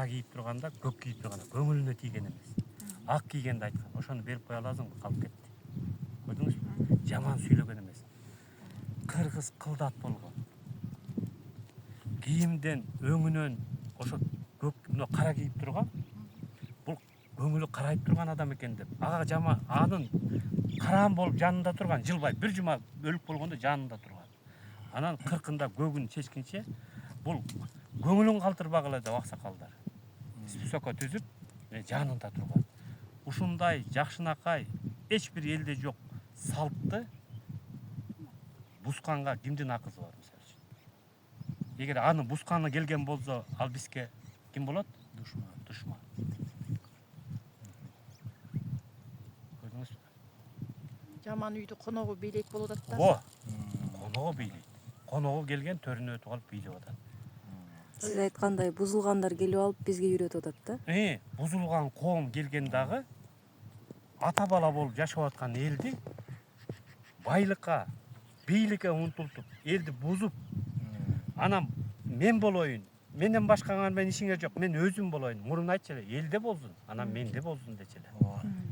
кара кийип турганда, көк кийип турганда көңүлүнө тийген эмес. Ак кийгенди айткан. Ошону берип кое аласыңбы? Калып кетти. Көрдүңүзбү? Жаман сүйлөгөн эмес. Кыргыз кылдат болгон. Кийимден, өңүнөн ошо көк мына кара кийип турган, бул көңүлү карайып турган адам экен деп. Ага жаман анын караан болуп жанында турган, жылбай бир жума өлүп болгондо жанында турган. Анан кыркында көгүн чечкинче бул көңүлүн калтырбагыла деп аксакалдар. Списокко түзүп, жанында турган. Ушундай жакшынакай эч бир элде жок салтты бусканга кимдин акызы бар мисалы үчүн? Эгер аны бусканы келген болсо, ал бизге ким болот? Душман. Көрдүңүзбү? Жаман үйдү коногу бийлейт болуп атат да. Во. Коногу бийлейт. Коногу келген төрүнө өтүп калып бийлеп атат. Сиз айткандай бузулгандар келип алып бизге үйрөтүп атат да. Бузулган коом келген дагы ата бала болуп жашап аткан элди байлыкка, бийликке умтултуп, элди бузуп, анан мен болоюн, менден башкаңар менен ишиңер жок, мен өзүм болоюн. Мурун айтчу эле, элде болсун, анан менде болсун дечи эле.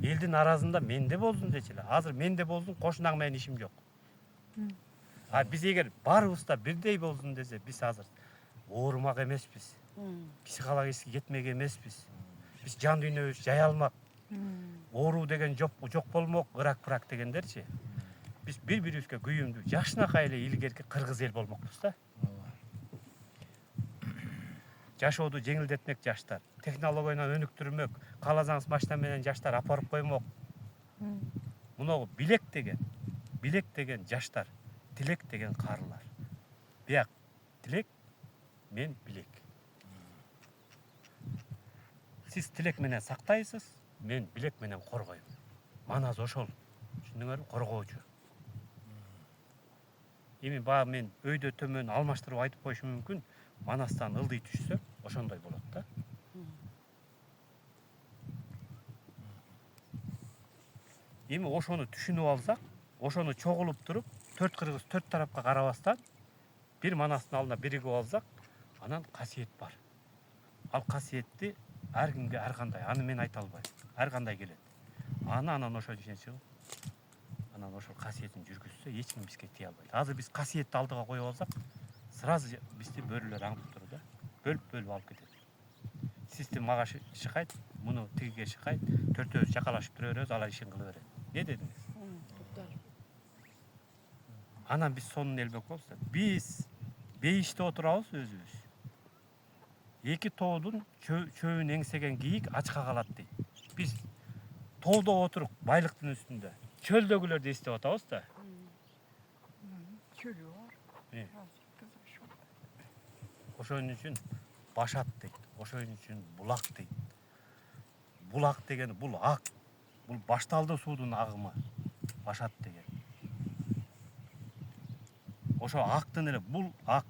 Элдин аразында менде болсун дечи эле. Азыр менде болсун, кошунаң менен ишим жок. Биз эгер баарыбыз да бирдей болсун десе, биз азыр оорумак эмеспиз. Психологически кетмек эмеспиз. Биз жан дүйнөбүз жай алмак. Оору деген жок болмок, ырак-пырак дегендерчи. Биз бири-бирибизге күйүмдүү, жакшынакай эле илгерки кыргыз эл болмокпуз да. Жашооду жеңилдетмек жаштар, технологияны өнүктүрмөк, кааласаңыз машина менен жаштар апарып коймок. Муногу билек деген жаштар, тилек деген карылар. Бияк тилек, мен билек. Сиз тилек менен сактайсыз, мен билек менен коргойм. Манас ошол. Түшүндүңөрбү? Коргоочу. Эми баягы мен өйдө төмөн алмаштырып айтып коюшум мүмкүн. Манастан ылдый түшсө, ошондой болот да. Эми ошону түшүнүп алсак, ошону чогулуп туруп, төрт кыргыз төрт тарапка карабастан бир манастын алдына биригип алсак, анан касиет бар. Ал касиетти ар кимге ар кандай, аны мен айта албайм. Ар кандай келет. Анан ошонун ичине чыгып, анан ошол касиетин жүргүзсө, эч ким бизге тие албайт. Азыр биз касиетти алдыга коюп алсак, сразу бизди бөрүлөр аңдып турат да. Бөлүп алып кетет. Сизди мага шыкайт, муну тигиге шыкайт, төртөөбүз жакалашып тура беребиз, алар ишин кыла берет. Эмне дедиңиз? Анан биз сонун элбек болсо, биз бейиште отурабыз өзүбүз. Эки тоодун чөбүн эңсеген кийик ачка калат дейт. Биз тоодо отуруп, байлыктын үстүндө, чөлдөгүлөрдү эстеп атабыз да. Чөлү бар. Ошон үчүн башат дейт. Ошон үчүн булак дейт. Булак деген бул ак, бул башталды суудун агымы. Башат деген. Ошо актын эле бул ак,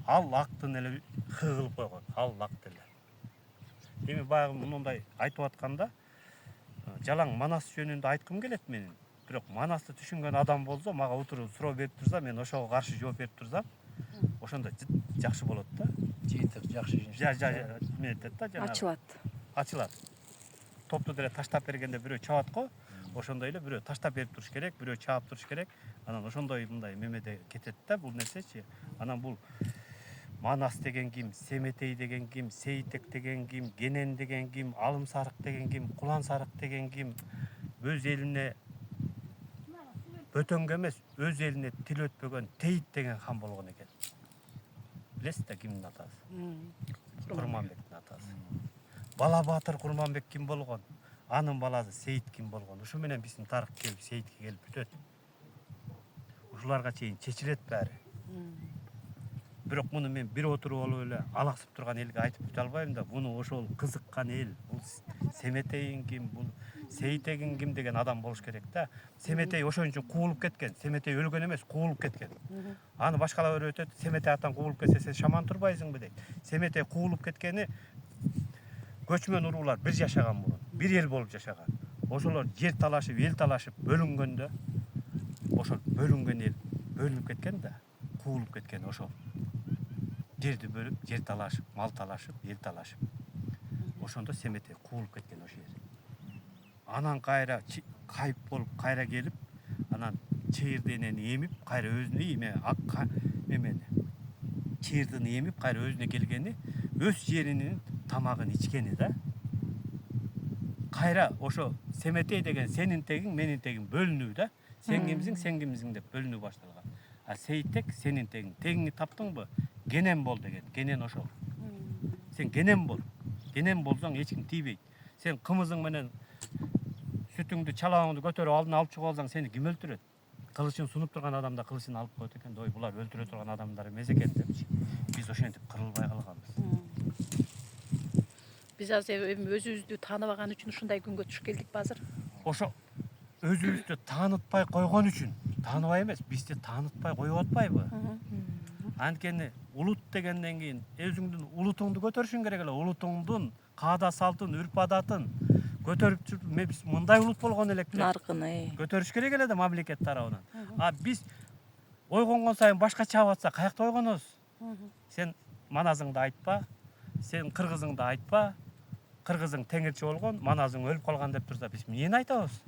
ал актын эле х кылып койгон. Ал ак деле. Эми баягы мындай айтып атканда, жалаң Манас жөнүндө айткым келет менин. Бирок Манасты түшүнгөн адам болсо, мага утуруп суроо берип турса, мен ошого каршы жооп берип турсам, ошондо жакшы болот да. Жыйынтык жакшы Метет да Ачылат. Ачылат. Топту деле таштап бергенде бирөө чабат го, ошондой эле бирөө таштап берип туруш керек, бирөө чаап туруш керек. Анан ошондой мындай мемеде кетет да бул нерсечи. Анан бул Манас деген ким, Семетей деген ким, Сейтек деген ким, Кенен деген ким, Алым Сарык деген ким, Кулан Сарык деген ким, өз элине бөтөнгө эмес, өз элине тил өтпөгөн Тейит деген хан болгон экен. Билесиз да кимдин атасы? Курманбектин атасы. Бала Батыр Курманбек ким болгон? Анын баласы Сейит ким болгон? Ушу менен биздин тарых келип Сейитке келип бүтөт. Ушуларга чейин чечилет баары. Бирок муну мен бир отуруп алып эле алаксып турган элге айтып бүтө албайм да. Муну ошол кызыккан эл, бул Семетейин ким, бул Сейитегин ким деген адам болуш керек да. Семетей ошон үчүн куулуп кеткен. Семетей өлгөн эмес, куулуп кеткен. Аны башкалар өтөт, Семетей атан куулуп кетсе, сен шаман турбайсыңбы дейт. Семетей куулуп кеткени көчмөн уруулар бир жашаган мурун, бир эл болуп жашаган. Ошолор жер талашып, эл талашып бөлүнгөндө, ошол бөлүнгөн эл бөлүнүп кеткен да, куулуп кеткен ошол. Жерди бөлүп, жер талашып, мал талашып, эл талашып. ошондо семете куулуп кеткен ошол жер. Анан кайра кайып болуп кайра келип, анан чыйыр денени эмип кайра өзүнө эмени чыйырдын эмип кайра өзүнө келгени, өз жеринин тамагын ичкени да. Кайра ошо семетей деген сенин тегиң, менин тегиң бөлүнүү да. Сен кимсиң деп бөлүнүү башталган. А Сейтек сенин тегиң, тегиңди таптыңбы? Кенен бол деген. Кенен ошол. Сен кенен бол. Кенен болсоң эч ким тийбейт. Сен кымызың менен сүтүңдү, чалабыңды көтөрүп алдына алып чыгып алсаң, сени ким өлтүрөт? Кылычын сунуп турган адам да кылычын алып коет экен. Ой, булар өлтүрө турган адамдар эмес экен депчи. Биз ошентип кырылбай калганбыз. Биз азыр өзүбүздү тааныбаган үчүн ушундай күнгө түшүп келдик азыр. Ошо өзүбүздү таанытпай койгон үчүн, тааныбай эмес, бизди таанытпай коюп атпайбы? Анткени улут дегенден кийин өзүңдүн улутуңду көтөрүшүң керек эле. Улутуңдун каада салтын, үрп адатын көтөрүп жүрүп, биз мындай улут болгон элекпи? Наркыны. Көтөрүш керек эле да мамлекет тарабынан. А биз ойгонгон сайын башка чаап атса, каякта ойгонобуз? Сен маназыңды айтпа, сен кыргызыңды айтпа, кыргызың теңирчи болгон, маназың өлүп калган деп турса, биз эмнени айтабыз?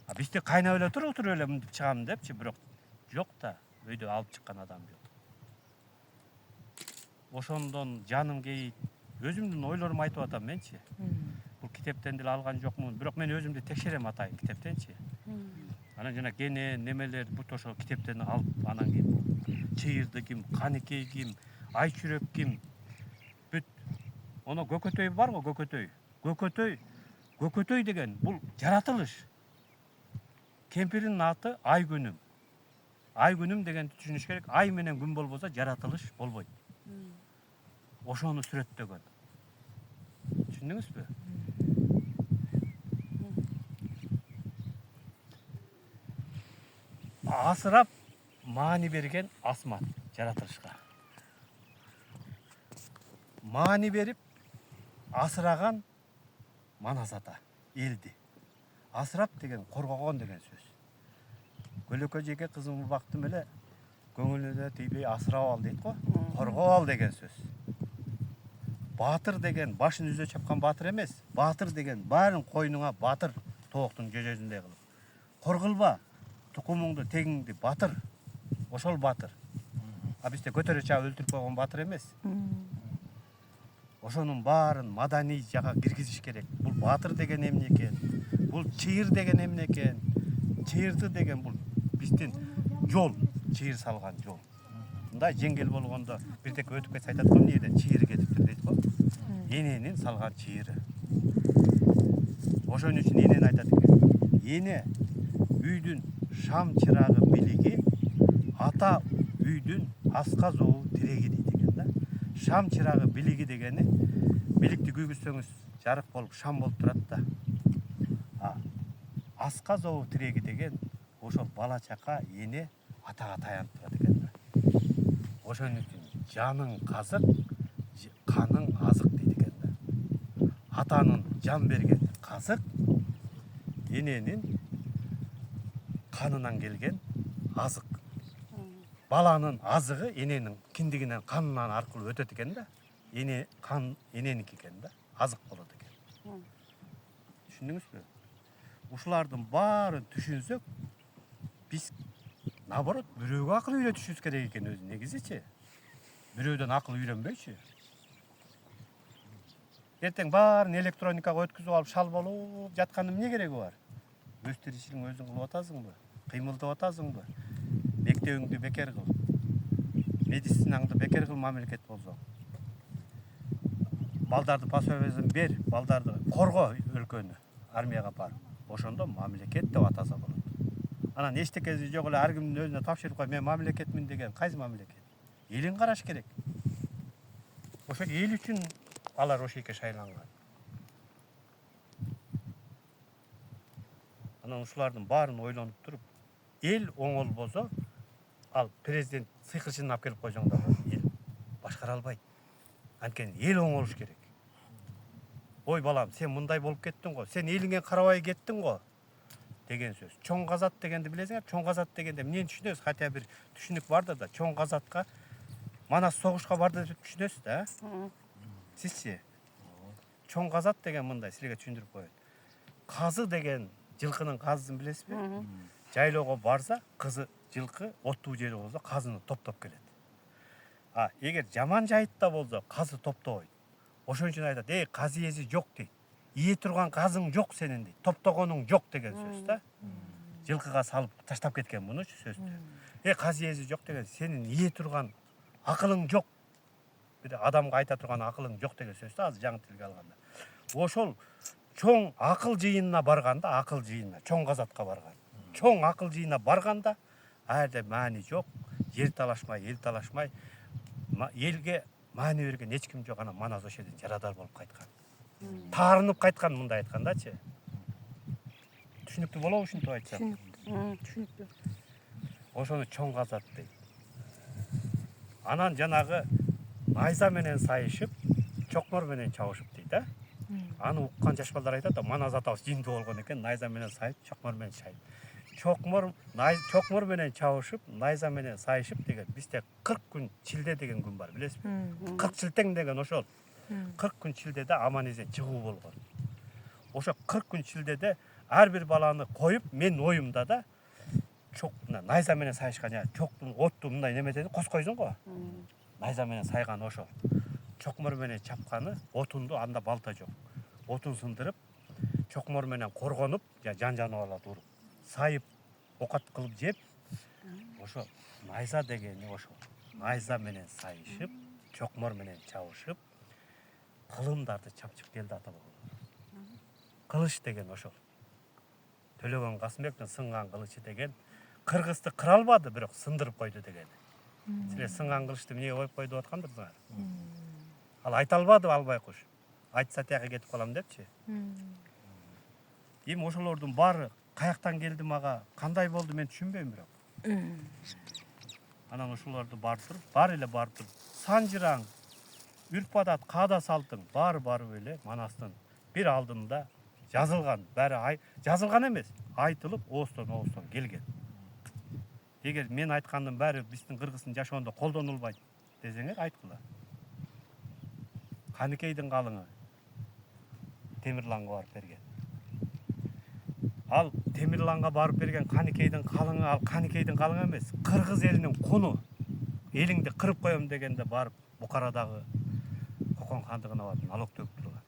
А бизди кайнап эле туруп эле мынтип чыгам депчи, бирок жок да, өйдө алып чыккан адам жок. Ошондон жаным кейит, өзүмдүн ойлорумду айтып атам менчи. Бул китептен деле алган жокмун, бирок мен өзүмдү текшерем атайын китептенчи. Анан жана гене немелер бут ошо китептен алып, анан кийин чыйырды ким, каныкей ким, ай чүрөк ким, бүт. Оно көкөтөй барбы, көкөтөй? Көкөтөй деген бул жаратылыш. Кемпирдин аты Айгүнүм. Айгүнүм дегенди түшүнүш керек. Ай менен күн болбосо жаратылыш болбойт. Ошону сүрөттөгөн. Түшүндүңүзбү? Асырап маани берген асман жаратылышка. Маани берип асыраган Манас ата элди. Асырап деген коргогон деген сөз. Көлөкө жеке кызымды бактым эле, көңүлүнө тийбей асырап ал дейт го, коргоп ал деген сөз. Батыр деген башын үзө чапкан батыр эмес, батыр деген баарын койнуңа батыр, тооктун жөжөсүндөй кылып. Коргулба, тукумуңду, тегиңди батыр, ошол батыр. А бизде көтөрө чаап өлтүрүп койгон батыр эмес. Ошонун баарын маданий жака киргизиш керек. Бул батыр деген эмне экен? Бул чыйыр деген эмне экен? Чыйырды деген бул биздин жол, чыйыр салган жол. Мындай жеңгел болгондо бирдеке өтүп кетсе айтат го, эмне жерден чыйыры кетиптир дейт го. Эненин салган чыйыры. Ошон үчүн энени айтат экен. Эне үйдүн шам чырагы билиги, ата үйдүн аска зоо тиреги дейт экен да. Шам чырагы билиги дегени, биликти күйгүзсөңүз жарык болуп шам болуп турат да. Аска зоо тиреги деген ошол бала чака эне атага таянып турат экен да. Ошон үчүн жаның казык, каның азык дейт экен да. Атанын жан берген казык, эненин канынан келген азык. Баланын азыгы эненин киндигинен, канынан аркылуу өтөт экен да. Эне кан эненики экен да, азык болот экен. Түшүндүңүзбү? Ушулардын баарын түшүнсөк, биз наоборот бирөөгө акыл үйрөтүшүбүз керек экен өзү негизичи. Бирөөдөн акыл үйрөнбөйчү. Эртең баарын электроникага өткүзүп алып шал болуп жаткандын эмне кереги бар? Өз тиричилигиңди өзүң кылып атасыңбы? Кыймылдап атасыңбы? Мектебиңди бекер кыл. Медицинаңды бекер кыл мамлекет болсо. Балдарды пособиесин бер, балдарды корго өлкөнү, армияга барып. Ошондо мамлекет деп атаса болот. Анан эчтекеси жок эле ар кимдин өзүнө тапшырып кой, мен мамлекетмин деген кайсы мамлекет? Элин караш керек. Ошо эл үчүн алар ошейке шайланган. Анан ушулардын баарын ойлонуп туруп, эл оңолбосо, ал президент сыйкырчынын алып келип койсоң да эл башкара албайт. Анткени эл оңолуш керек. Ой балам, сен мындай болуп кеттиң го, сен элиңе карабай кеттиң го деген сөз. Чоң казат дегенди билесиңер? Чоң казат дегенде эмнени түшүнөбүз? Хотя бир түшүнүк бардыр да, чоң казатка Манас согушка барды деп түшүнөсүз да? Сизчи? чоң казат деген мындай силерге түшүндүрүп коеюн. Казы деген жылкынын казысын билесизби? Жайлоого барса, кызы жылкы оттуу жери болсо казыны топтоп келет. А эгер жаман жайытта болсо казы топтобойт. Ошон үчүн айтат, казы ээси жок дейт. Ие турган казың жок сенин дейт. Топтогонуң жок деген сөз да. Жылкыга салып таштап кеткен мунучу сөздү. Казы ээси жок деген сенин ие турган акылың жок. Бир адамга айта турган акылың жок деген сөз да, азыр жаңы тилге алганда. Ошол чоң акыл жыйынына барганда, акыл жыйынына, чоң казатка барган. Чоң акыл жыйынына барганда, жерде маани жок, жер талашмай, эл талашмай, элге маани берген эч ким жок. Анан Манас ошол жерден жарадар болуп кайткан. Таарынып кайткан, мындай айткандачы. Түшүнүктүү болобу ушинтип айтсам? Түшүнүктүү. Ошону чоң казат дейт. Анан жанагы найза менен сайышып, чокмор менен чабышып дейт, а? Аны уккан жаш балдар айтат да, Манас атабыз жиндүү болгон экен, найза менен сайып, чокмор менен чайып. Чокмор менен чабышып, найза менен сайышып деген бизде 40 күн чилде деген күн бар, билесизби? 40 чилтең деген ошол. 40 күн чилдеде аман-эсен чыгуу болгон. Ошо 40 күн чилдеде ар бир баланы коюп, мен оюмда да найза менен сайышкан, чоктун отту мындай неметени коскойсуң го. Найза менен сайган ошол. Чокмор менен чапканы отунду, анда балта жок. Отун сындырып, чокмор менен коргонуп, жан жаныбарларды уруп, сайып, окат кылып жеп, ошо найза дегени ошол. Найза менен сайышып, чокмор менен чабышып, кылымдарды чапчып келди ата бабалар. Кылыч деген ошол. Төлөгөн Касымбектин сынган кылычы деген кыргызды кыра албады, бирок сындырып койду деген. Силер сынган кылычты эмнеге коюп койду деп аткандырсыңар? Ал айта албады албай куш. Айтса тияка кетип калам депчи. Эми ошолордун баары каяктан келди мага, кандай болду мен түшүнбөйм бирок. Анан ошолорду баары эле барып туруп, Санжыраң, үрп адат, каада салтың баары барып эле Манастын бир алдында жазылган, баары жазылган эмес, айтылып, оостон келген. Эгер мен айткандын баары биздин кыргыздын жашоонда колдонулбайт десеңер, айткыла. Каныкейдин калыңы Темирланга барып берген. Ал Темирланга барып берген Каныкейдин калыңы, ал Каныкейдин калыңы эмес, кыргыз элинин куну. Элиңди кырып коем дегенде барып Букарадагы Кокон хандыгына барып налог төгүп турган.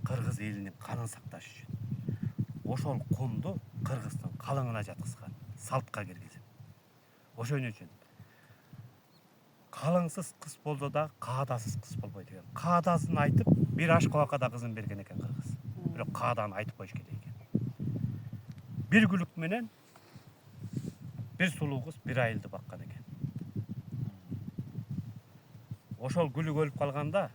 Кыргыз элинин канын сакташ үчүн. Ошол кунду кыргыздын калыңына жаткызган, салтка киргизип. Ошон үчүн калыңсыз кыз болсо да каадасыз кыз болбойт экен. Каадасын айтып, бир аш кабакада кызын берген экен кыргыз. Бирок кааданы айтып коюш керек экен. Бир күлүк менен бир сулуу кыз бир айылды баккан экен. Ошол күлүк өлүп калганда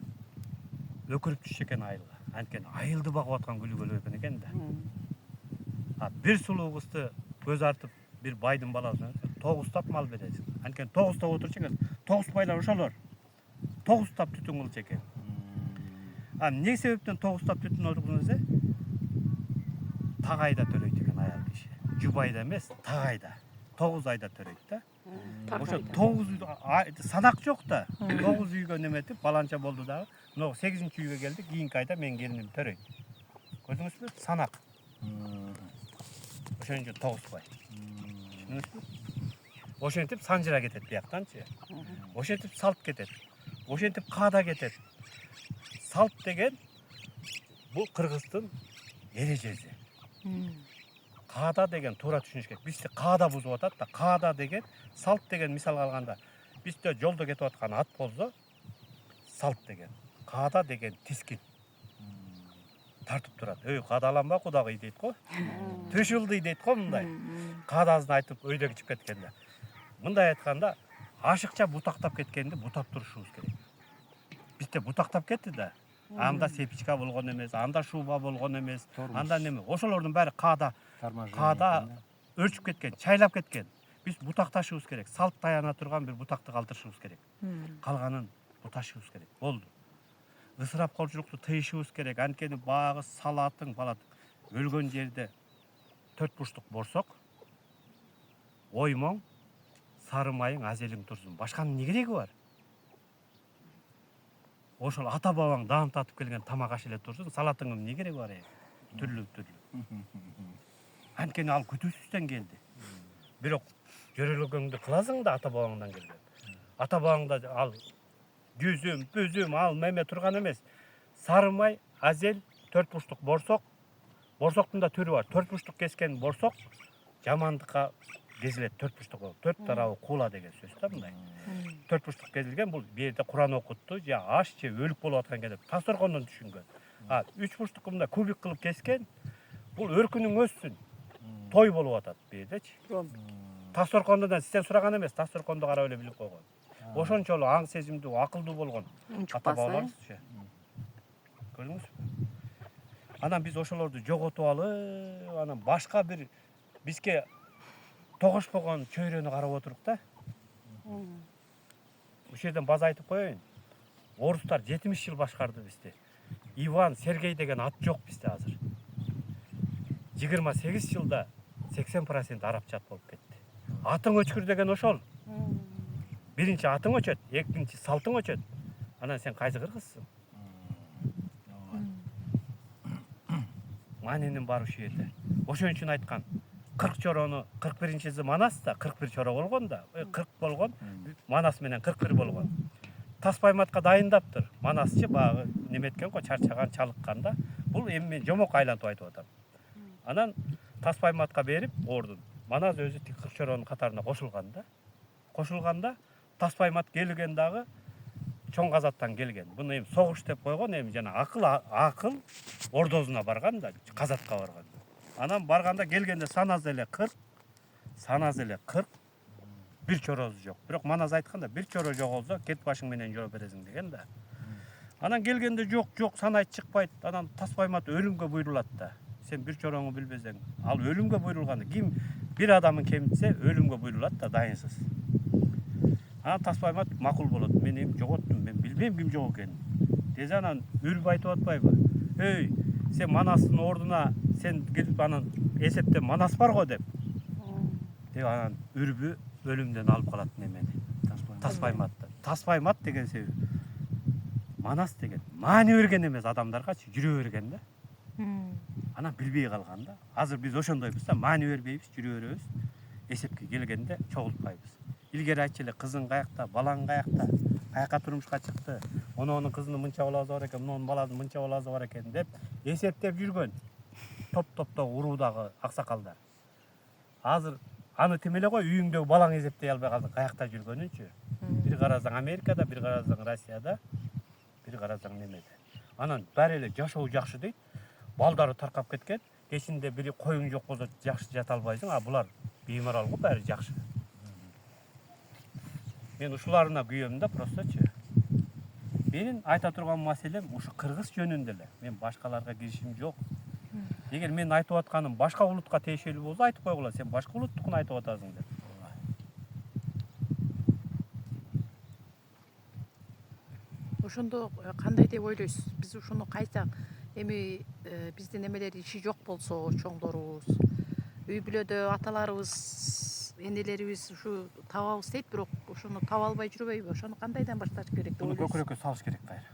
өкүрүп түшчү экен айылга. Анткени айылды багып аткан күлүк өлгөн экен да. Бир сулуу кызды көз артып, бир байдын баласына 9 мал бересиң. Анткени 9 отурчу экен. 9 байлар ошолор. 9 түтүн кылчу экен. Эмне себептен 9 түтүн отурган десе? Тагайда төрөйт экен аял киши. Жубайда эмес, тагайда. 9 айда төрөйт да. Ошо 9 санак жок да. 9 үйгө неметип, баланча болду дагы. Мына 8-үйгө келди, кийинки айда мен келиним төрөйт. Көрдүңүзбү? Санак. Ошон үчүн 9 бай. Түшүндүңүзбү? Ошентип Санжыра кетет бияктанчы. Ошентип салт кетет. Ошентип каада кетет. Салт деген бул кыргыздын эрежеси. Каада деген туура түшүнүш керек. Бизде каада бузуп атат да, каада деген, салт деген мисалга алганда, бизде жолдо кетип аткан ат болсо, салт деген. Каада деген тискин. Тартып турат. Каадаланба кудагый дейт го. Төш ылдый дейт го мындай. Каадасын айтып өйдө кичип кеткенде. Мындай айтканда, ашыкча бутактап кеткенди бутап турушубуз керек. Бизде бутактап кетти да. Анда сепичка болгон эмес, анда шуба болгон эмес, анда неме. Ошолордун баары каада өрчүп кеткен, чайлап кеткен. Биз бутакташыбыз керек. Салт таяна турган бир бутакты калтырышыбыз керек. Калганын буташыбыз керек. Болду. Ысырапкорчулукту тыйышыбыз керек. Анткени багы салатың, өлгөн жерде 4 бурчтук борсок, оймоң, сары майың, азелиң турсун. Башканын не кереги бар? ошол ата бабаң даамтатып келген тамак аш эле турсун, салатыңа эмне кереги бар түрлүү. Анткени ал күтүүсүздөн келди. Бирок жөрөлгөңдү кыласың да ата бабаңдан келген. Ата бабаңда ал жүзүм, пүзүм, ал меме турган эмес. Сары май, азел, төрт бурчтук борсок. Борсоктун да түрү бар. Төрт бурчтук кескен борсок жамандыкка кезилет, төрт бурчтук болуп. Төрт тарабы куула деген сөз да мындай. Төрт бурчтук кезилген бул жерде Куран окутту, же аш же өлүк болуп аткан кезде тасторкондон түшүнгөн. А үч бурчтук мындай кубик кылып кескен, бул өркүнүң өссүн. Той болуп атат бу жердечи. Тасторкондон сизден сураган эмес, тасторкондо карап эле билип койгон. Ошончолук аң сезимдүү, акылдуу болгон ата бабаларыбыз. Көрдүңүзбү? Анан биз ошолорду жоготуп алып, анан башка бир бизге тогошпогон чөйрөнү карап отурук да. Ушул жерден база айтып коеюн. Орустар 70 жыл башкарды бизди. Иван, Сергей деген ат жок бизде азыр. 28 жылда 80% арабча ат болуп кетти. Атың өчкүр деген ошол. Биринчи атың өчөт, экинчи салтың өчөт. Анан сен кайсы кыргызсың? Манинин баары ушул жерде. Ошон үчүн айткан. 40 чорону 41-чиси Манаста, 41 чоро болгон да, 40 болгон, Манас менен 41 болгон. Таспайматка дайындаптыр. Манасчы багы неметкен го, чарчаган, чалыккан да. Бул эми мен жомок айлантып айтып атам. Анан Таспайматка берип ордун. Манас өзү 40 чоронун катарына кошулган да. Кошулганда Таспаймат келген дагы чоң казаттан келген. Буну эми согуш деп койгон, эми жана акыл ордосуна барган да, казатка барган. Анан барганда келгенде санаса эле 40, бир чоросу жок. Бирок Манас айтканда бир чоро жоголсо кет башың менен жоо бересиң деген да. Анан келгенде жок, санай чыкпайт. Анан Таспаймат өлүмгө буйрулат да. Сен бир чороңу билбесең, ал өлүмгө буйрулганда ким бир адамын кемитсе өлүмгө буйрулат да, дайынсыз. Анан Таспаймат макул болот. Мен эми жоготтум, мен билбейм ким жок экенин. Тез анан үрүп айтып атпайбы? Эй, сен Манастын ордуна сен келип анан эсепте Манас бар го деп. Деп анан үрбү өлүмдөн алып калат немени. Таспайматты. Таспаймат деген себеби Манас деген маани берген эмес адамдаргачы жүрө берген да. Анан билбей калган да. Азыр биз ошондойбуз да, маани бербейбиз, жүрө беребиз. Эсепке келгенде чогултпайбыз. Илгери айтчу эле, кызың каякта, балаң каякта, каяка турмушка чыкты, ононун кызынын мынча баласы бар экен, мунун баласынын мынча баласы бар экен деп эсептеп жүргөн. Топ-топтогу уруудагы аксакалдар. Азыр аны тим эле кой, үйүңдөгү балаң эсептей албай калдың, каякта жүргөнүнчү. Бир карасаң Америкада, бир карасаң Россияда, бир карасаң немеде. Анан баары эле жашоо жакшы дейт. Балдары таркап кеткен. Кечинде бири коюң жок болсо жакшы жата албайсың, а булар беймарал го, баары жакшы. Мен ушуларына күйөм да, просточу. Менин айта турган маселем ушу кыргыз жөнүндө эле. Мен башкаларга киришим жок. Эгер мен айтып атканым башка улутка тиешелүү болсо айтып койгула, сен башка улуттукун айтып атасың деп. Ошондо кандай деп ойлойсуз? Биз ушуну кайсак эми биздин эмелер иши жок болсо, чоңдорубуз, үй бүлөдө аталарыбыз, энелерибиз ушу табабыз дейт, бирок ошону таба албай жүрбөйбү? Ошону кандайдан башташ керек деп Буну ойлойсуз? көкүрөккө салыш керек кайра.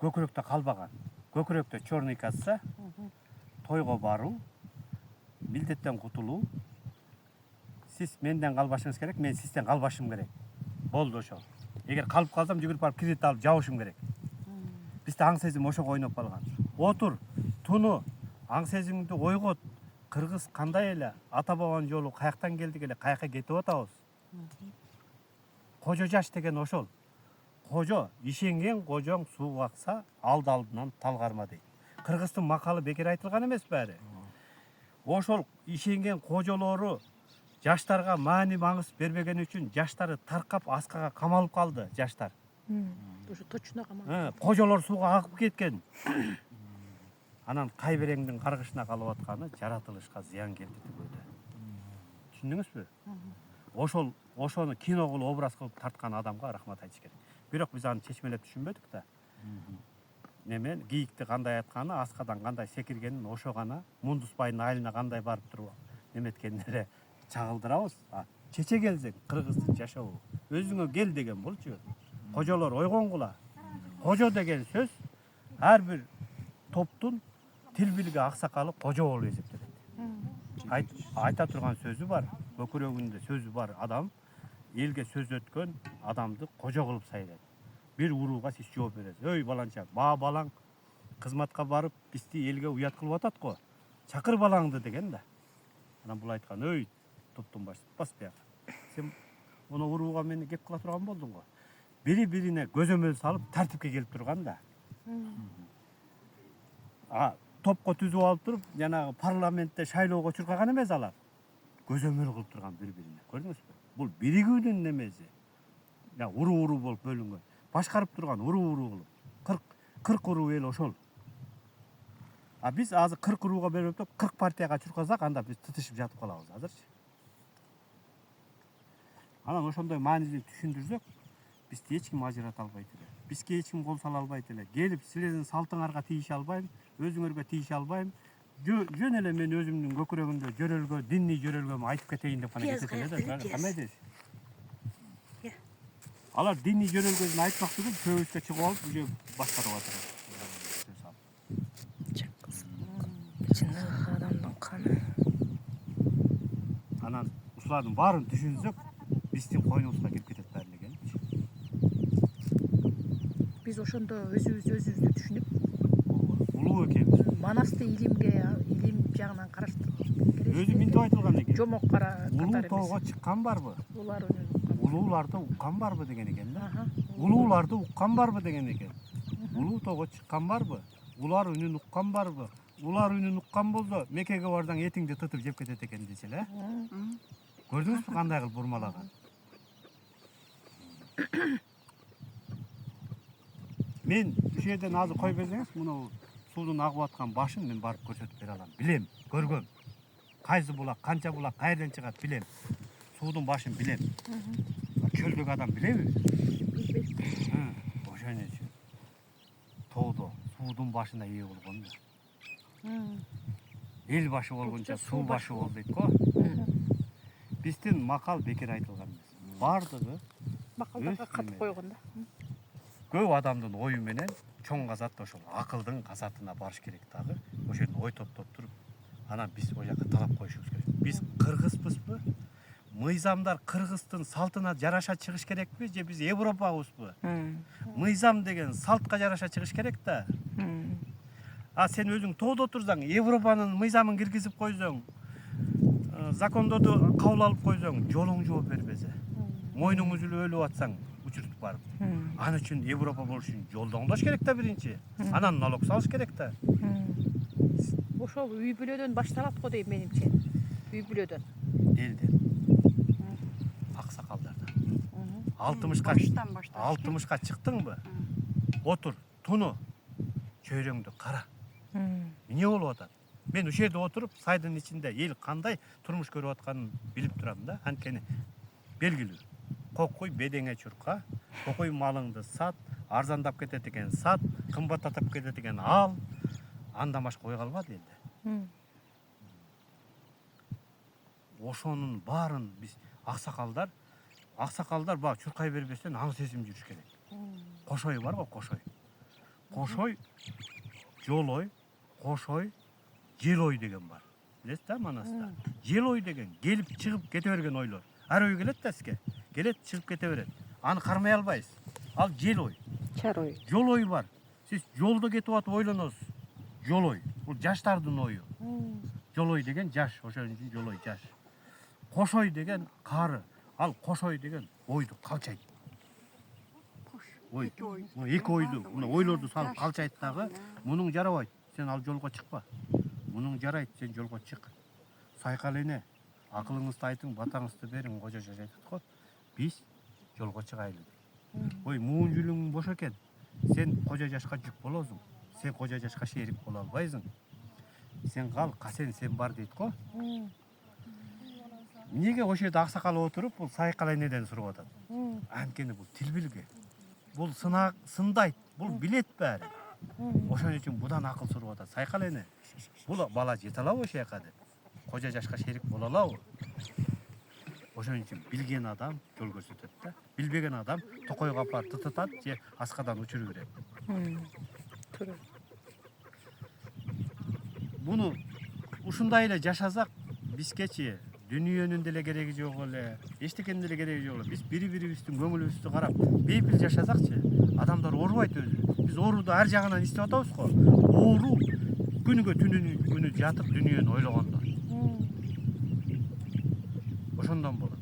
Көкүрөктө калбаган. Көкүрөктө чёрный касса, тойго баруу, милдеттен кутулуу. Сиз менден калбашыңыз керек, мен сизден калбашым керек. Болду ошол. Эгер калып калсам жүгүрүп барып кредит алып жабышым керек. Бизде аң сезим ошого ойноп калган. Отур, туну, аң сезимиңди ойгот. Кыргыз кандай эле, ата бабанын жолу каяктан келдик эле, каяка кетип атабыз. Кожо жаш деген ошол. Кожо, ишенген кожоң суу акса, алды алдынан талгарма дейт. Кыргыздын макалы бекер айтылган эмес баары. Ошол ишенген кожолору жаштарга маани маңыз бербеген үчүн жаштары таркап аскага камалып калды, жаштар. Ушу точно камалып. Кожолор сууга агып кеткен. Анан кайбереңдин каргышына калып атканы жаратылышка зыян келтирүүгө. Түшүндүңүзбү? Ошону кино кылып, образ кылып тарткан адамга рахмат айтыш керек. Бирок биз аны чечмелеп түшүнбөдүк да. Немен кийикти кандай атканы, аскадан кандай секиргенин ошо гана, Мундус байдын айылына кандай барып туруп неметкенин эле чагылдырабыз. Чече келсең, кыргыздын жашообу өзүңө кел деген болчу. Кожолор ойгонгула. Кожо деген сөз ар бир топтун тил билге аксакалы кожо болуп эсептелет. Айта турган сөзү бар, көкүрөгүндө сөзү бар адам элге сөз өткөн адамды кожо кылып сайлайт. Бир урууга сиз жооп бересиз. Өй баланча, баа балаң кызматка барып бизди элге уят кылып атат го. Чакыр балаңды деген да. Анан бул айткан, өй топтун башчысы, бас бияка. Сен муну урууга мени кеп кыла турган болдуң го. Бири-бирине көзөмөл салып тартипке келип турган да. Топко түзүп алып туруп, жанагы парламентте шайлоого чуркаган эмес алар. Көзөмөл кылып турган бири-бирине. Көрдүңүзбү? Бул биригүүнүн немеси. Я уруу болуп бөлүнгөн. Башкарып турган уруу кылып. 40 уруу эл ошол. Биз азыр 40 урууга бөлүп 40 партияга чуркасак, анда биз тытышып жатып калабыз азырчы. Анан ошондой маанилүү түшүндүрсөк, бизди эч ким ажырата албайт эле. Бизге эч ким кол сала албайт эле. Келип силердин салтыңарга тийише албайм, өзүңөргө тийише албайм. Жөн эле мен өзүмдүн көкүрөгүмдө жөрөлгө, диний жөрөлгөмө айтып кетейин деп гана кетет эле да. Кандай дейсиз? Алар диний жөрөлгөсүн айтмак түгүл, көбүскө чыгып алып, уже башкарып атышат. Чындыгы адамдын каны. Анан ушулардын баарын түшүнсөк, биздин койнубузга кирип кетет баары эле келчи. Биз ошондо өзүбүздү түшүнүп, Улуу экенбиз. манасты илим жагынан караштырып керек. Өзү мынтип айтылган экен. Жомок кара Улуу катар тоого эмес. чыккан барбы? Улар үнүн уккан. Улууларды уккан барбы деген экен да. Аха. Улууларды уккан барбы деген экен. Улуу тоого чыккан барбы? Улар үнүн уккан барбы? Улар үнүн уккан болсо, мекеге барсаң этиңди тытып жеп кетет экен десе эле. Көрдүңүзбү кандай кылып бурмалаган? Мен ушул жерден азыр кой берсеңиз, муну суудун агып аткан башын мен барып көрсөтүп бере алам. Билем, көргөм. Кайсы булак, канча булак, кайерден чыгат билем. Суудун башын билем. Чөлдөгү адам билеби? Ошон үчүн тоодо суудун башына ээ болгон да. Эл башы болгонча суу башы бол дейт го. Биздин макал бекер айтылган эмес. Бардыгы Макалдарга катып койгон да. көп адамдын ою менен чоң казат ошол акылдын казатына барыш керек дагы. Ошол жерден ой топтоп туруп, анан биз ол жака талап коюшубуз керек. Биз кыргызбызбы? Мыйзамдар кыргыздын салтына жараша чыгыш керекпи же биз Европабызбы? Мыйзам деген салтка жараша чыгыш керек да. Сен өзүң тоодо отурсаң, Европанын мыйзамын киргизип койсоң, закондорду кабыл алып койсоң, жолуң жооп бербесе. Мойнуң үзүлүп өлүп атсаң, учуртуп барып. Ан үчүн Европа болуш үчүн жолду оңдош керек да биринчи. Анан налог салыш керек да. Ошол үй бүлөдөн башталат го дейм менимче. Үй бүлөдөн. Элден. Аксакалдардан. 60ка чыктыңбы? Отур, туну, чөйрөңдү кара. Эмне болуп атат? Мен ушул жерде отуруп, сайдын ичинде эл кандай турмуш көрүп атканын билип турам да. Анткени белгилүү. Кокуй бедеңе чурка, кокуй малыңды сат, арзандап кетет экен сат, кымбаттатып кетет экен ал. Андан башка ой калбады элде. Ошонун баарын биз аксакалдар баг чуркай бербестен аң сезим жүрүш керек. Кошой бар го, кошой. Кошой, жолой, кошой, желой деген бар. Билесиз да манаста? Желой деген келип чыгып кете берген ойлор. Ар ой келет да сизге. Келет, чыгып кете берет. Аны кармай албайсыз. Ал желой. Чарой. Жолой бар. Сиз жолдо кетип атып ойлоносуз. Жолой. Бул жаштардын ою. Жолой деген жаш, ошон үчүн жолой жаш. Кошой деген кары. Ал кошой деген ойду калчайт. Ой, эки ойду, мына ойлорду салып калчайт дагы. Мунуң жарабайт, сен ал жолго чыкпа. Мунуң жарайт, сен жолго чык. Сайкал эне, акылыңызды айтың, батаңызды бериң, кожо жаш айтат го. Биз жолго чыгайлы. Ой, муун жүлүң бош экен. Сен кожо жашка жүк болосуң. Сен кожо жашка шерик боло албайсың. Сен кал, касен сен бар дейт го. Эмнеге ошол жерде аксакал отуруп, бул сайкал энеден сурап атат? Анткени бул тил билге. Бул сындайт, бул билет баары. Ошон үчүн будан акыл сурап атат. Сайкал эне, бул бала жете алабы ошол жака деп? Кожо жашка шерик боло алабы? Ошон үчүн билген адам жол көрсөтөт да. Билбеген адам токойго апарып тытытат же аскадан учуруп берет. Туура. Буну ушундай эле жашасак бизгечи дүнүйөнүн деле кереги жок эле, эчтекенин деле кереги жок эле. Биз бири-бирибиздин көңүлүбүздү карап, бейпил жашасакчы, адамдар оорубайт өзү. Биз ооруду ар жагынан издеп атабыз го. Оору күнүгө күнү жатып дүнүйөнү ойлогондо. Ошондон болот.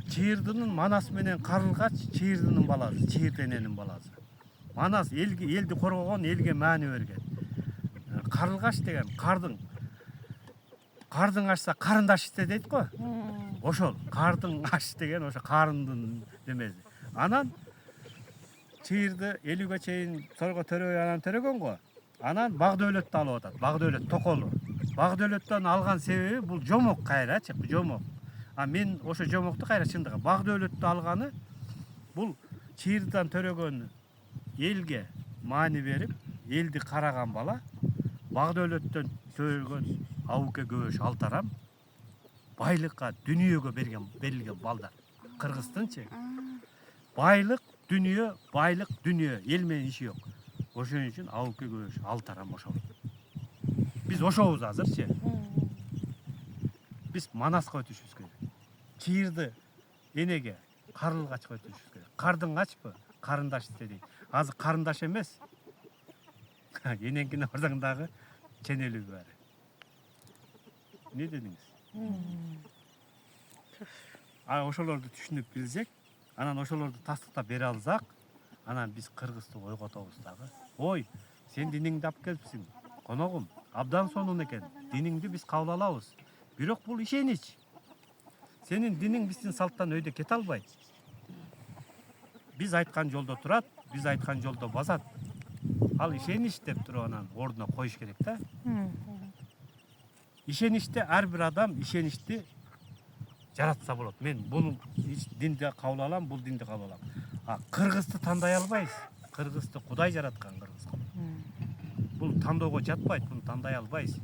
Чыйырдынын Манас менен Карылгач чыйырдынын баласы, чыйыр дененин баласы. Манас элди коргогон, элге маани берген. Карылгач деген кардың ашса карындаш исте дейт го. Ошол кардың аш деген ошо карындын демеси. Анан чыйырды 50ге чейин сорго төрөбөй анан төрөгөн го. Анан баг дөөлөттү алып атат. Баг дөөлөт токолу. Баг дөөлөттөн алган себеби бул жомок кайрачы, жомок. Мен ошо жомокту кайра чындыгы баг дөөлөттү алганы бул чыйырдан төрөгөн элге маани берип, элди караган бала, баг дөөлөттөн төрөгөн абуке көбөш алтарам байлыкка, дүнүйөгө берилген балдар. Кыргыздынчы. Байлык, дүнүйө, эл менен иши жок. Ошон үчүн абуке көбөш алтарам ошол. Биз ошобуз азырчы. Биз Манаска өтүшүбүз керек. Чыйырды энеге, Карылгачка өтүшүбүз керек. Кардың ачпы, карындаш дейт. Азыр карындаш эмес. Энеңкине барсаң дагы ченелүү баары. Не дедиңиз? Ошолорду түшүнүп билсек, анан ошолорду тастыктап бере алсак, анан биз кыргызды ойготобуз дагы. Ой, сен диниңди алып келипсиң. Коногум, абдан сонун экен. Диниңди биз кабыл алабыз. Бирок бул ишенич. Сенин диниң биздин салттан өйдө кете албайт. Биз айткан жолдо турат, биз айткан жолдо басат. Ал ишенич деп туруп анан ордуна коюш керек да. Ишеничте ар бир адам ишеничти жаратса болот. Мен буну динди кабыл алам, бул динди кабыл алам. Кыргызды тандай албайсыз. Кыргызды Кудай жараткан кыргызга. Бул тандоого жатпайт, буну тандай албайсыз.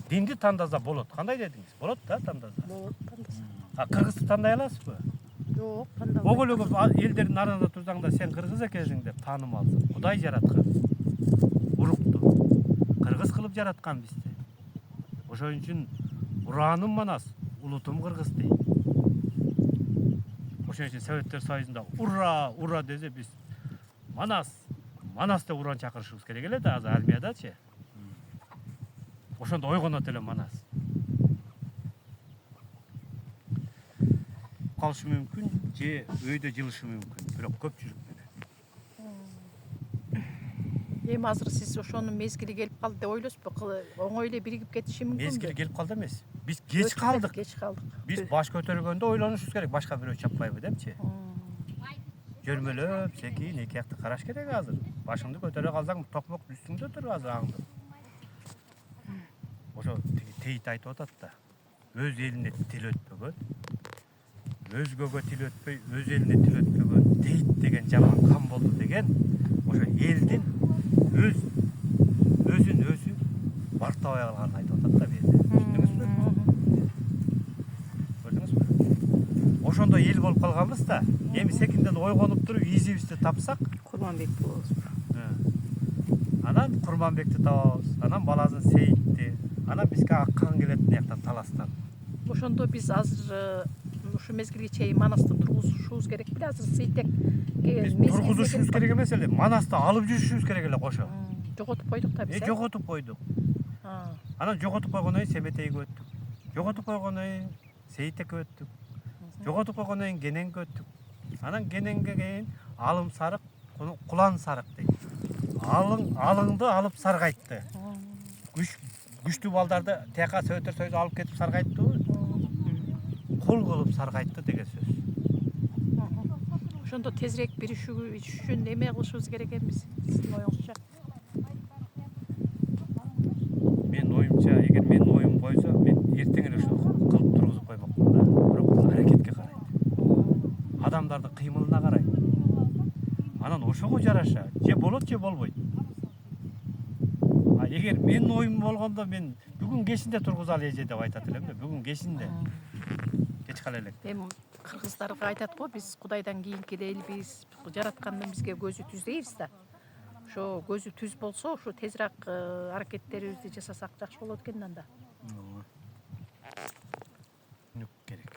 Динди тандаса болот. Кандай дедиңиз? Болот да тандаса. Болот тандаса. Кыргызды тандай аласызбы? Жок, тандабайт. Өгөлөгө элдердин арасында турсаң да сен кыргыз экенсиң деп таанымалсың. Кудай жараткан. Урукту. Кыргыз кылып жараткан бизди. Ошон үчүн урааным Манас, улутум кыргыз дейт. Ошон үчүн Советтер Союзунда ура десе биз Манас деп уран чакырышыбыз керек эле да азыр армиядачы. Ошондо ойгонот эле Манас. Калышы мүмкүн, же өйдө жылышы мүмкүн, бирок көпчүлүк менен. Эми азыр сиз ошонун мезгили келип калды деп ойлойсузбу? Оңой эле биригип кетиши мүмкүнбү? Мезгили келип калды эмес. Биз кеч калдык. Биз баш көтөргөндө ойлонушубуз керек, башка бирөө чаппайбы депчи. Жөрмөлөп, секин, эки жакты караш керек азыр. Башыңды көтөрө калсаң, токмок үстүңдө тур азыр аңдып. Ошо тейит айтып атат да. Өз элине тил өтпөгөн, өзгөгө тил өтпөй, өз элине тил өтпөгөн тейит деген жаман кам болду деген. Ошо элдин өзүн өзү бартабай алганын айтып атат да бу жерде. Түшүндүңүзбү? Көрдүңүзбү? Ошондо эл болуп калганбыз да. Эми секинден ойгонуп туруп изибизди тапсак, Курманбек болобуз. анан Курманбекти табабыз, анан баласын Сейитти, анан бизге аккан келет мыяктан таластан. Ошондо биз азыр ушу мезгилге чейин Манасты тургузушубуз керек беле? Азыр Сейтек Биз тургузушубуз керек эмес эле, Манасты алып жүрүшүбүз керек эле кошо. Жоготуп койдук да биз. Жоготуп койдук. Анан жоготуп койгондон кийин Себетейге өттүк. Жоготуп койгондон кийин Сейтекке өттүк. Жоготуп койгондон кийин Кененге өттүк. Анан Кененге кийин Алым Сарык, Кулан Сарык дейт. Алыңды алып саргайтты. Күчтүү балдарды тияка Советтер Союзу алып кетип саргайттыбы? Кул кылып саргайтты деген сөз. Ошондо тезирээк биришүү үчүн эме кылышыбыз керек эмес? Сиздин оюңузча? Менин оюмча, эгер менин оюм койсо, мен эртең эле ошо кылып тургузуп коймокмун да. Бирок аракетке карайт. Адамдардын кыймылына карайт. Анан ошого жараша же болот, же болбойт. Эгер менин оюм болгондо мен бүгүн кечинде тургузалы эже деп айтат элем да. Бүгүн кечинде. Кеч кала элек. Эми кыргыздарга айтат го, биз Кудайдан кийинки элбиз, жараткандын бизге көзү түз дейбиз да. Ошо көзү түз болсо, ушу тезирээк аракеттерибизди жасасак жакшы болот экен анда. Түшүнүк керек.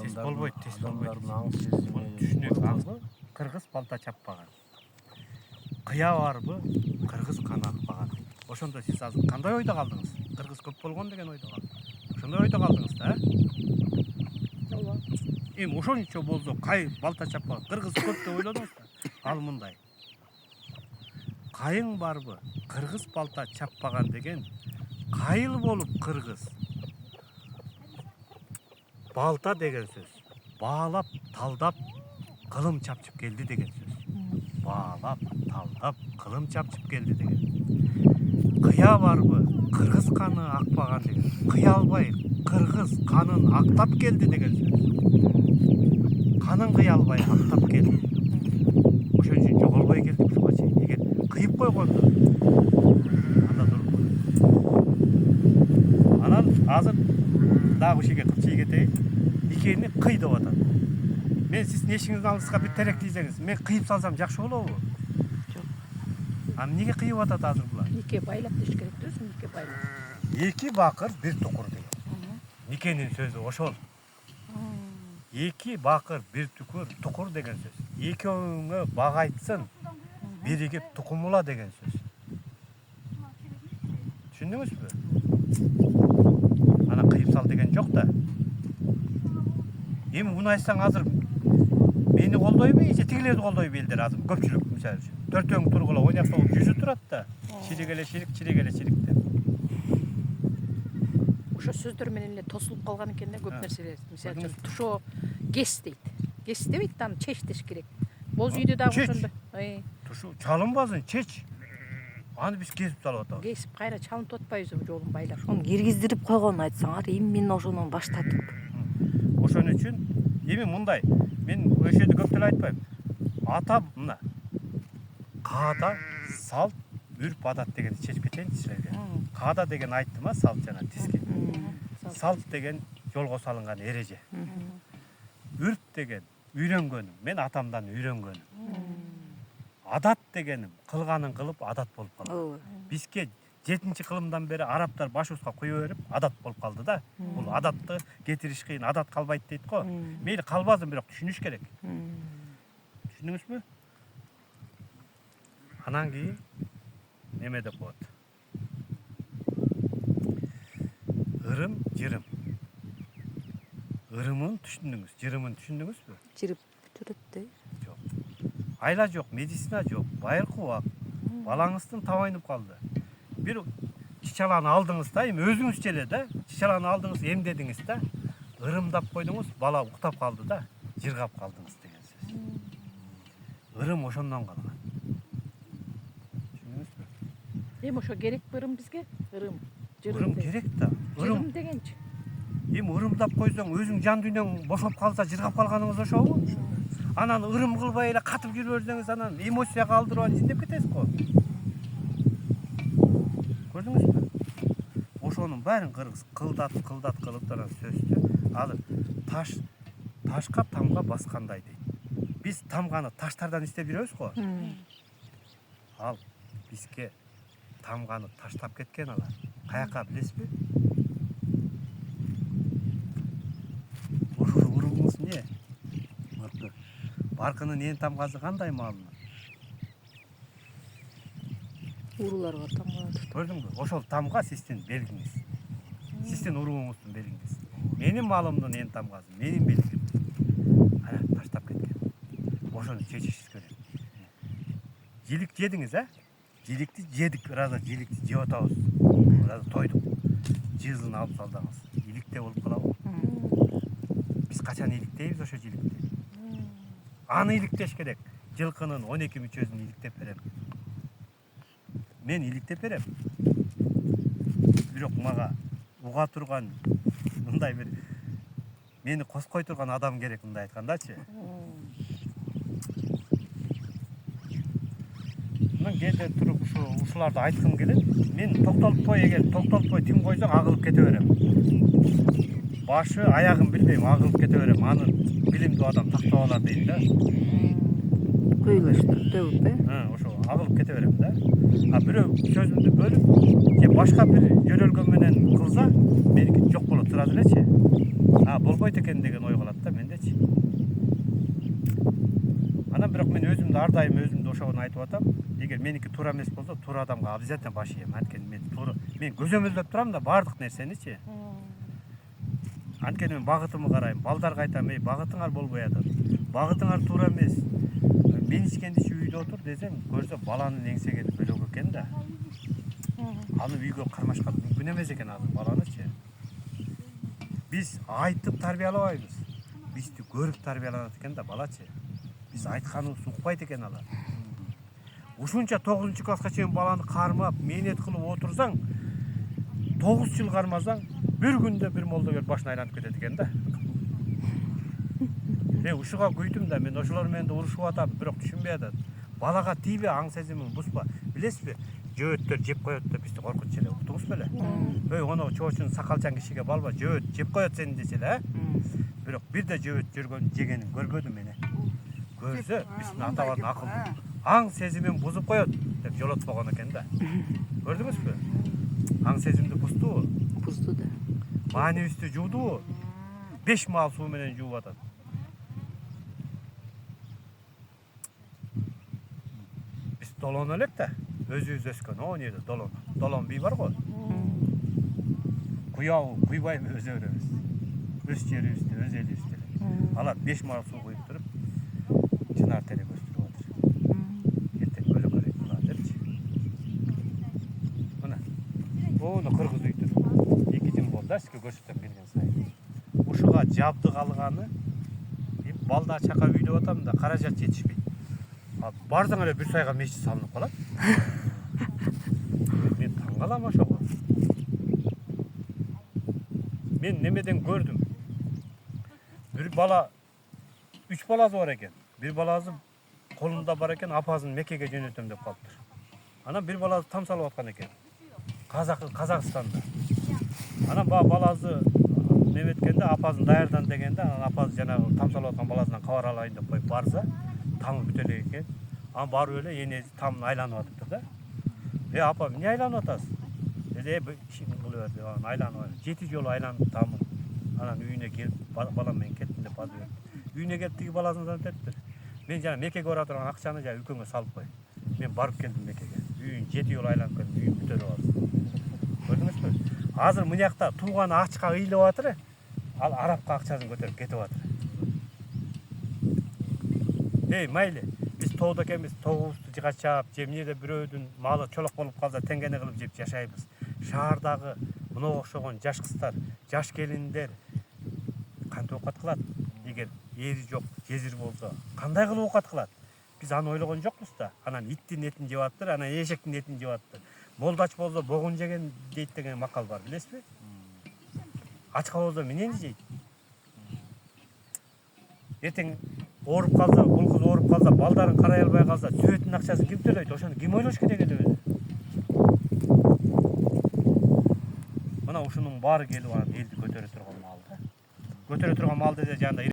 Тез болбойт, тез болбойт. Адамдардын аң сезими Түшүнүк албы? Кыргыз балта чаппаган. Кыя барбы? Кыргыз кан акпаган. Ошондо сиз азыр кандай ойдо калдыңыз? Кыргыз көп болгон деген ойдо калдыңыз. Ошондой ойдо калдыңыз да? Ооба. Эми ошончо болсо кай балта чаппаган? Кыргыз көп деп ойлодуңуз да? Ал мындай. Кайың барбы? Кыргыз балта чаппаган деген кайыл болуп кыргыз. Балта деген сөз. Баалап, талдап, кылым чапчып келди деген сөз. Баалап, талдап, кылым чапчып келди деген. Кыя барбы? Кыргыз каны акпаган деген. Кыя албай, кыргыз канын актап келди деген сөз. Канын кыя албай актап келди. Ошон үчүн жоголбой келди ушуга чейин. Эгер кыйып койгондо анда туруп. Анан азыр дагы ушиге кылчый кетейин. Икени кый деп атат. Мен сиздин эшигиңиздин алдыңызга бир терек тийсеңиз, мен кыйып салсам жакшы болобу? Жок. А эмнеге кыйып атат азыр булар? Нике байлап деш керек да, өзүн нике байлап. Эки бакыр бир тукур деген. Никенин сөзү ошол. Эки бакыр бир тукур деген сөз. Экөөңө бак айтсын, биригип тукумула деген сөз. Түшүндүңүзбү? Ана кыйып сал деген жок да. Эми муну айтсаң азыр мени колдойбу, же тигилерди колдойбу элдер азыр көпчүлүк мисалы үчүн. Төртөөң тургула ойнап болуп жүзү турат да. Чиригеле чирик, чиригеле чирик деп. Ошо сөздөр менен эле тосулуп калган экен да көп нерселер. Мисалы үчүн тушо кес дейт. Кес дебейт, аны чеч деш керек. Боз үйдө дагы ошондо. Тушу чалынбасын, чеч. Аны биз кесип салып атабыз. Кесип кайра чалынтып атпайбызбы жолун байлап. Ошону киргиздирип койгонун айтсаңар, именно ошондон баштатып. Ошон үчүн эми мындай, мен ошол жерде көп деле айтпайм. Ата мына каада, салт, үрп адат дегенди чечип кетейинчи силерге. Каада деген айттыма салт жана тизги. Салт деген жолго салынган эреже. Үрп деген үйрөнгөнүм, мен атамдан үйрөнгөнүм. Адат дегеним кылганын кылып адат болуп калды. Бизге 7-чи кылымдан бери арабтар башыбызга куя берип адат болуп калды да. Бул адатты кетириш кыйын, адат калбайт дейт го. Мейли калбасын, бирок түшүнүш керек. Түшүндүңүзбү? Анан кийин неме деп коет. Ырым, жырым. Ырымын түшүндүңүз, жырымын түшүндүңүзбү? Жирип жүрөт да. Жок. Айла жок, медицина жок, байыркы убак. Балаңыздын табайынып калды. Бир чычаланы алдыңыз да, эми өзүңүз эле да, чычаланы алдыңыз, эмдедиңиз да, ырымдап койдуңуз, бала уктап калды да, жыргап калдыңыз деген сөз. Ырым ошондон калган. Түшүндүңүзбү? Эми ошо керекпи ырым бизге? Ырым, Ырым керек да. Ырым дегенчи. Эми ырымдап койсоң, өзүң жан дүйнөң бошоп калса, жыргап калганыңыз ошобу? Анан ырым кылбай эле катып жүрө берсеңиз, анан эмоцияга алдырып алып издеп кетесиз го. Көрдүңүзбү? Ошонун баарын кыргыз кылдат кылып турган сөздү. Азыр ташка тамга баскандай дейт. Биз тамганы таштардан издеп жүрөбүз го. Ал бизге тамганы таштап кеткен алар. Каяка билесизби? Урууңуз эмне? Баркынын ээн тамгасы кандай маалына? Урууларга тамга. Көрдүңбү? Ошол тамга сиздин белгиңиз. Сиздин урууңуздун белгиңиз. Менин малымдын ээн тамгасы, менин белгим. Ана таштап кеткен. Ошону чечишиңиз керек. Жилик жедиңиз, а? Жиликти жедик, ырааза жиликти жеп атабыз. Ырааза тойдук. Жыызын алып салдыңыз. Иликте болуп калабы? Биз качан иликтейбиз ошо жиликти? Аны иликтеш керек. Жылкынын 12 мүчөсүн иликтеп берем. Мен иликтеп берем. Бирок мага уга турган мындай бир мени коской турган адам керек, мындай айткандачы. Мен кээде туруп ушуларды айткым келет. Мен токтолтпой, эгер токтолтпой тим койсоң агылып кете берем. Башы, аягын билбейм, агылып кете берем. Аны билимдүү адам тактап алар дейт да. Кыйлыштыр төгүп, Ошо агылып кете берем да. А бирөө сөзүмдү бөлүп, же башка бир жөнөлгөн менен кылса, меники жок болот турат элечи. Болбойт экен деген ой калат да мендечи. Анан бирок мен өзүмдү ар дайым өзүмдү ошону айтып атам. Эгер меники туура эмес болсо, туура адамга обязательно баш ийем. Анткени мен көзөмөлдөп турам да баардык нерсеничи. Анткени мен багытымы карайм, балдарга айтам, багытыңар болбой атат. Багытыңар туура эмес. Мен ичкендичи үйдө отур десең, көрсө баланын эңсегени бөлөк экен да. Аны үйгө кармашкан мүмкүн эмес экен ал баланычы. Биз айтып тарбиялабайбыз. Бизди көрүп тарбияланат экен да балачы. Биз айтканыбызды укпайт экен алар. Ушунча 9-класска чейин баланы кармап, мээнет кылып отурсаң, 9 жыл кармасаң, бир күндө бир молдогер башын айланып кетет экен да. Ушуга күйдүм да, мен ошолор менен урушуп атам, бирок түшүнбөй атат. Балага тийбе, аң сезимин бузба. Билесизби? Жөөттөр жеп коет деп бизди коркутчу эле, уктуңузбу эле? Оно чоочун сакалчан кишиге балба, жөөт жеп коет сени десе эле, бирок бирде жөөт жегенин көрбөдүм мен. Көрсө, биздин атабардын акылы. Аң сезимин бузуп коет деп жолотпогон экен да. Көрдүңүзбү? Аң сезимди буздубу? Бузду да. Маанибизди жуудубу? 5 маал суу менен жууп атат. Биз долон элек да, өзүбүз өскөн, о жерде долон. Долон бий бар го. Куябы, куйбайбы өзүбүз. Өз жерибизде, өз элибизде. Алар 5 маал суу куюп туруп, чынар терек өстүрүп атыр. Эртең көлөкөлөй кылат элчи. Мына, ону кыргыз үй тур. 2 жыл болду да, сизге көрсөтөм келген сайын. Ушуга жабдык алганы, балда чака үйдөп атам да, каражат жетишпейт. Барсаң эле 1 сайга мешит салынып калат. Мен таң калам ошого. Мен немеден көрдүм. Бир бала 3 баласы бар экен. Бир баласы колунда бар экен, апасын Меккеге жөнөтөм деп калыптыр. Анан бир баласы там салып аткан экен. Казакстанда. Анан баласы неметкенде апасын даярдан дегенде, анан апасы жанагы там салып аткан баласынан кабар алайын деп коюп барса, тамы бүтө элек экен. Анан барып эле энеси тамын айланып атыптыр да. Апа, эмне айланып атасыз? Деди, ишин кылып берди, анан айланып. 7 жолу айланып тамын. Анан үйүнө келип, балам менен кеттим деп базы берди. Үйүнө келип тиги баласын айтыптыр. Мен жана Меккеге бара турган акчаны жана үлкөнгө салып кой. Мен барып келдим Меккеге. Үйүн 7 жолу айланып келдим, үйүн бүтөрүп алды. Көрдүңүзбү? Азыр мынякта тууганы ачка ыйлап атыр, ал арабка акчасын көтөрүп кетип атыр. Майлы, биз тоодо экенбиз, тоогубузду жыгачап, же эмнеде бирөөдүн малы чолок болуп калса теңгене кылып жеп жашайбыз. Шаардагы мынага окшогон жаш кыздар, жаш келиндер кантип оокат кылат? Эгер эри жок, жезир болсо, кандай кылып оокат кылат? Биз аны ойлогон жокпуз да. Анан иттин этин жеп аттыр, анан эшектин этин жеп аттыр. Молдач болсо богун жеген дейт деген макал бар, билесизби? Ачка болсо менен жейт. Эртең ооруп калса, бул кыз ооруп калса, балдарын карай албай калса, сөбөттүн акчасын ким төлөйт? Ошону ким ойлош керек эле өзү? Мына ушунун баары келип анан элди көтөрө турган мал да. Көтөрө турган мал деде жанда